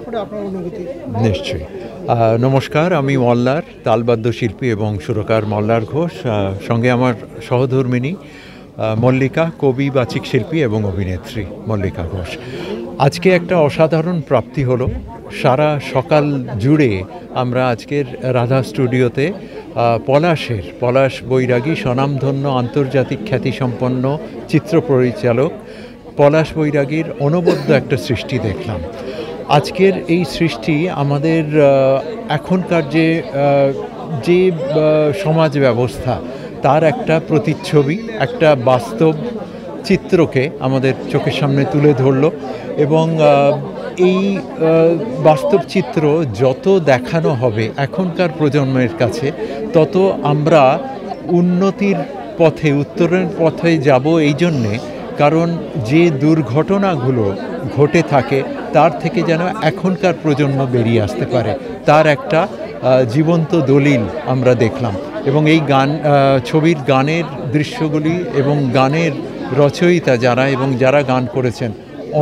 প্রেক্ষাপটে আপনার অনুভূতি? নিশ্চয়ই। নমস্কার, আমি মল্লার তালবাদ্য শিল্পী এবং সুরকার মল্লার ঘোষ। সঙ্গে আমার সহধর্মিণী মল্লিকা, কবি, বাচিক শিল্পী এবং অভিনেত্রী মল্লিকা ঘোষ। আজকে একটা অসাধারণ প্রাপ্তি হলো। সারা সকাল জুড়ে আমরা আজকের রাধা স্টুডিওতে পলাশ বৈরাগী, স্বনামধন্য আন্তর্জাতিক খ্যাতিসম্পন্ন চিত্র পরিচালক পলাশ বৈরাগীর অনবদ্য একটা সৃষ্টি দেখলাম। আজকের এই সৃষ্টি আমাদের এখনকার যে সমাজ ব্যবস্থা তার একটা প্রতিচ্ছবি, একটা বাস্তব চিত্রকে আমাদের চোখের সামনে তুলে ধরলো। এবং এই বাস্তব চিত্র যত দেখানো হবে এখনকার প্রজন্মের কাছে, তত আমরা উন্নতির পথে, উত্তরণের পথে যাব। এই জন্যে, কারণ যে দুর্ঘটনাগুলো ঘটে থাকে তার থেকে যেন এখনকার প্রজন্ম বেরিয়ে আসতে পারে, তার একটা জীবন্ত দলিল আমরা দেখলাম। এবং এই ছবির গানের দৃশ্যগুলি এবং গানের রচয়িতা যারা গান করেছেন,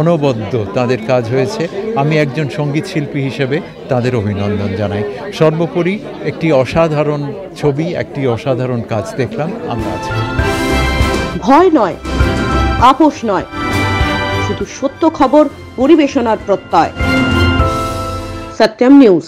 অনবদ্য তাদের কাজ হয়েছে। আমি একজন সঙ্গীত শিল্পী হিসেবে তাদের অভিনন্দন জানাই। সর্বোপরি একটি অসাধারণ ছবি, একটি অসাধারণ কাজ দেখলাম আমরা আজকে। ভয় নয়, আপোষ নয়, শুধু সত্য খবর পরিবেশনার প্রত্যয়। সত্যম নিউজ।